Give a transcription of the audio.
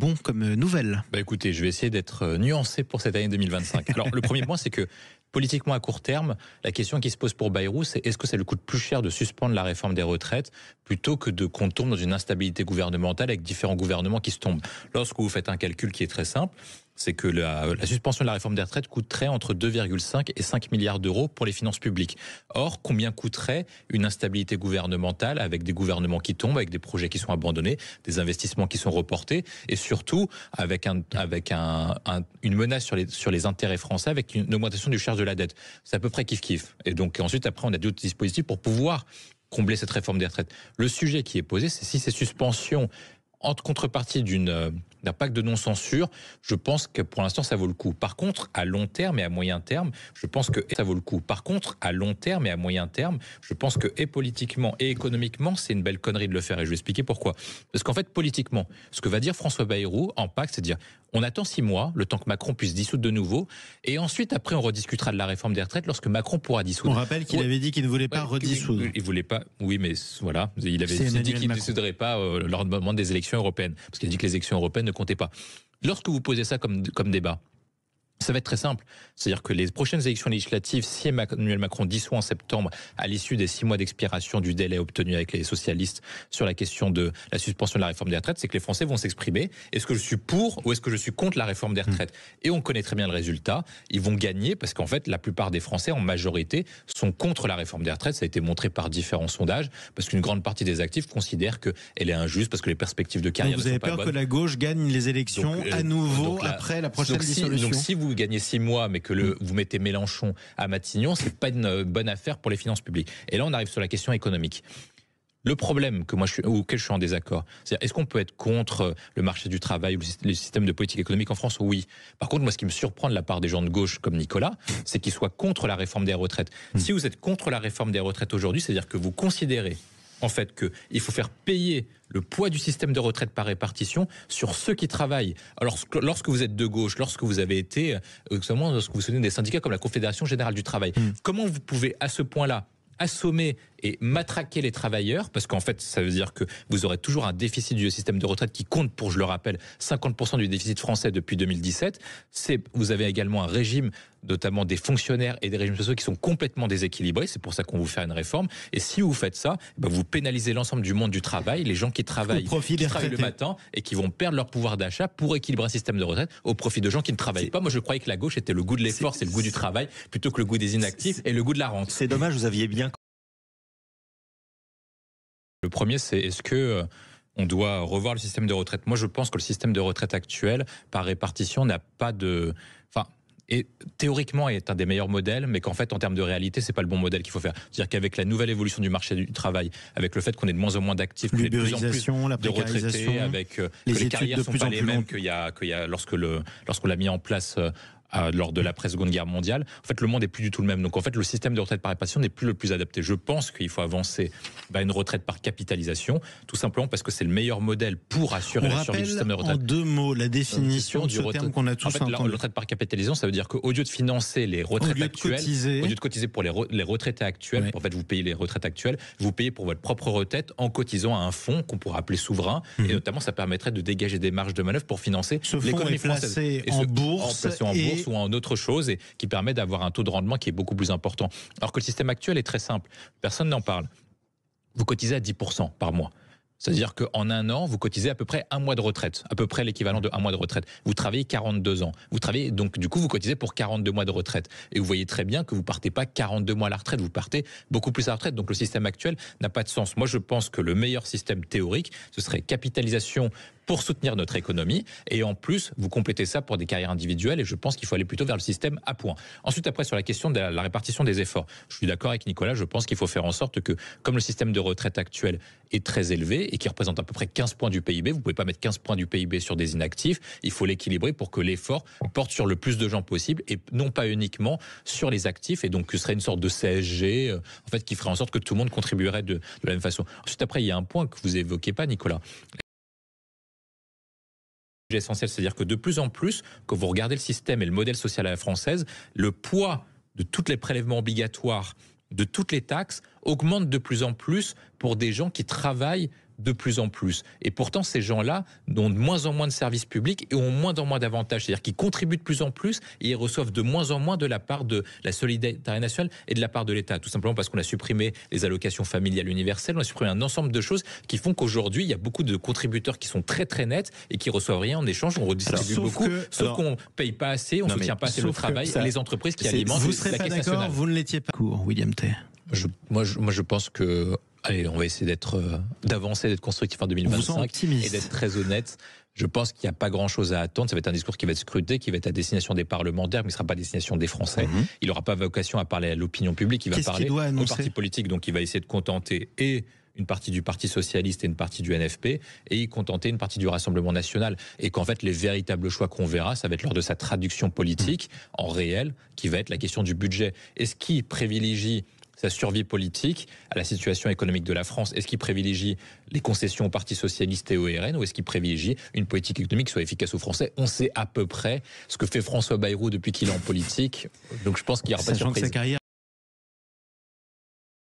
bon comme nouvelle? Écoutez, je vais essayer d'être nuancé pour cette année 2025. Alors, le premier point, c'est que politiquement à court terme, la question qui se pose pour Bayrou, c'est est-ce que ça lui coûte plus cher de suspendre la réforme des retraites plutôt que de qu'on tombe dans une instabilité gouvernementale avec différents gouvernements qui se tombent. Lorsque vous faites un calcul qui est très simple, c'est que la suspension de la réforme des retraites coûterait entre 2,5 et 5 milliards d'euros pour les finances publiques. Or, combien coûterait une instabilité gouvernementale avec des gouvernements qui tombent, avec des projets qui sont abandonnés, des investissements qui sont reportés, et surtout avec une menace sur les intérêts français, avec une augmentation du charge de la dette. C'est à peu près kiff-kiff. Et donc ensuite, après, on a d'autres dispositifs pour pouvoir combler cette réforme des retraites. Le sujet qui est posé, c'est si ces suspensions en contrepartie d'un pacte de non-censure, je pense que pour l'instant, ça vaut le coup. Par contre, à long terme et à moyen terme, je pense que ça vaut le coup. Par contre, à long terme et à moyen terme, je pense que et politiquement et économiquement, c'est une belle connerie de le faire. Et je vais expliquer pourquoi. Parce qu'en fait, politiquement, ce que va dire François Bayrou en pacte, c'est de dire on attend 6 mois, le temps que Macron puisse dissoudre de nouveau, et ensuite, après, on rediscutera de la réforme des retraites lorsque Macron pourra dissoudre. On rappelle qu'il avait dit qu'il ne voulait pas redissoudre. Il voulait pas, oui, mais voilà, il avait dit qu'il ne dissoudrait pas lors du moment des élections européennes, parce qu'il a dit que les élections européennes ne comptaient pas. Lorsque vous posez ça comme débat, ça va être très simple. C'est-à-dire que les prochaines élections législatives, si Emmanuel Macron dissout en septembre, à l'issue des 6 mois d'expiration du délai obtenu avec les socialistes sur la question de la suspension de la réforme des retraites, c'est que les Français vont s'exprimer. Est-ce que je suis pour ou est-ce que je suis contre la réforme des retraites? Et on connaît très bien le résultat. Ils vont gagner parce qu'en fait, la plupart des Français, en majorité, sont contre la réforme des retraites. Ça a été montré par différents sondages parce qu'une grande partie des actifs considèrent qu'elle est injuste parce que les perspectives de carrière ne sont pas bonnes. Vous avez peur que la gauche gagne les élections à nouveau après la prochaine dissolution? Donc si vous gagnez 6 mois, mais que vous mettez Mélenchon à Matignon, c'est pas une bonne affaire pour les finances publiques. Et là, on arrive sur la question économique. Le problème auquel je suis en désaccord, c'est est-ce qu'on peut être contre le marché du travail ou le système de politique économique en France? Oui. Par contre, moi, ce qui me surprend de la part des gens de gauche comme Nicolas, c'est qu'ils soient contre la réforme des retraites. Si vous êtes contre la réforme des retraites aujourd'hui, c'est-à-dire que vous considérez en fait qu'il faut faire payer le poids du système de retraite par répartition sur ceux qui travaillent. Alors, lorsque vous êtes de gauche, lorsque vous avez été, lorsque vous soutenez des syndicats comme la Confédération Générale du Travail, comment vous pouvez à ce point-là assommer et matraquer les travailleurs, parce qu'en fait, ça veut dire que vous aurez toujours un déficit du système de retraite qui compte pour, je le rappelle, 50% du déficit français depuis 2017. Vous avez également un régime, notamment des fonctionnaires et des régimes sociaux qui sont complètement déséquilibrés. C'est pour ça qu'on vous fait une réforme. Et si vous faites ça, vous pénalisez l'ensemble du monde du travail, les gens qui travaillent le matin et qui vont perdre leur pouvoir d'achat pour équilibrer un système de retraite au profit de gens qui ne travaillent pas. Moi, je croyais que la gauche était le goût de l'effort, c'est le goût du travail, plutôt que le goût des inactifs et le goût de la rente. C'est dommage, vous aviez bien. Le premier, c'est est-ce que on doit revoir le système de retraite? Moi, je pense que le système de retraite actuel, par répartition, n'a pas de... et théoriquement est un des meilleurs modèles, mais qu'en fait, en termes de réalité, c'est pas le bon modèle qu'il faut faire. C'est-à-dire qu'avec la nouvelle évolution du marché du travail, avec le fait qu'on ait de moins en moins d'actifs, qu'on ait de plus en plus de retraités, avec que les carrières sont pas les mêmes qu'il y a lorsqu'on l'a mis en place lors de l'après-seconde guerre mondiale, en fait, le monde n'est plus du tout le même. Donc, en fait, le système de retraite par répartition n'est plus le plus adapté. Je pense qu'il faut avancer vers une retraite par capitalisation, tout simplement parce que c'est le meilleur modèle pour assurer la survie du système de retraite. En 2 mots, la définition de ce terme qu'on a tous entendu. La retraite par capitalisation, ça veut dire qu'au lieu de financer les retraites actuelles, au lieu de cotiser pour les retraités actuels, en fait, vous payez les retraites actuelles, vous payez pour votre propre retraite en cotisant à un fonds qu'on pourrait appeler souverain, et notamment, ça permettrait de dégager des marges de manœuvre pour financer l'économie française. Placé en bourse ou en autre chose, et qui permet d'avoir un taux de rendement qui est beaucoup plus important. Alors que le système actuel est très simple. Personne n'en parle. Vous cotisez à 10% par mois. C'est-à-dire qu'en 1 an, vous cotisez à peu près 1 mois de retraite, à peu près l'équivalent de 1 mois de retraite. Vous travaillez 42 ans. Vous travaillez, donc du coup, vous cotisez pour 42 mois de retraite. Et vous voyez très bien que vous partez pas 42 mois à la retraite, vous partez beaucoup plus à la retraite. Donc le système actuel n'a pas de sens. Moi, je pense que le meilleur système théorique, ce serait capitalisation pour soutenir notre économie, et en plus, vous complétez ça pour des carrières individuelles, et je pense qu'il faut aller plutôt vers le système à points. Ensuite, après, sur la question de la répartition des efforts, je suis d'accord avec Nicolas, je pense qu'il faut faire en sorte que, comme le système de retraite actuel est très élevé, et qui représente à peu près 15 points du PIB, vous pouvez pas mettre 15 points du PIB sur des inactifs, il faut l'équilibrer pour que l'effort porte sur le plus de gens possible, et non pas uniquement sur les actifs, et donc ce serait une sorte de CSG, en fait, qui ferait en sorte que tout le monde contribuerait de la même façon. Ensuite, après, il y a un point que vous évoquez pas, Nicolas. Essentiel, c'est-à-dire que de plus en plus, quand vous regardez le système et le modèle social à la française, le poids de tous les prélèvements obligatoires, de toutes les taxes, augmente de plus en plus pour des gens qui travaillent de plus en plus. Et pourtant, ces gens-là ont de moins en moins de services publics et ont moins en moins d'avantages. C'est-à-dire qu'ils contribuent de plus en plus et ils reçoivent de moins en moins de la part de la solidarité nationale et de la part de l'État. Tout simplement parce qu'on a supprimé les allocations familiales universelles, on a supprimé un ensemble de choses qui font qu'aujourd'hui, il y a beaucoup de contributeurs qui sont très très nets et qui reçoivent rien en échange. On redistribue beaucoup, sauf qu'on ne paye pas assez, on ne soutient pas assez le travail et les entreprises qui alimentent vous serez la pas caisse d'accord, nationale. vous ne l'étiez pas. William Tay. Moi, je pense que... Allez, on va essayer d'avancer, d'être constructif en 2025 et d'être très honnête. Je pense qu'il n'y a pas grand-chose à attendre. Ça va être un discours qui va être scruté, qui va être à destination des parlementaires, mais qui ne sera pas à destination des Français. Il n'aura pas vocation à parler à l'opinion publique. Il va parler aux partis politiques. Donc, il va essayer de contenter et une partie du Parti Socialiste et une partie du NFP, et contenter une partie du Rassemblement National. Et qu'en fait, les véritables choix qu'on verra, ça va être lors de sa traduction politique, en réel, qui va être la question du budget. Est-ce qu'il privilégie sa survie politique à la situation économique de la France? Est-ce qu'il privilégie les concessions au Parti Socialiste et au RN, ou est-ce qu'il privilégie une politique économique qui soit efficace aux Français? On sait à peu près ce que fait François Bayrou depuis qu'il est en politique. Donc je pense qu'il n'y aura pas de surprise.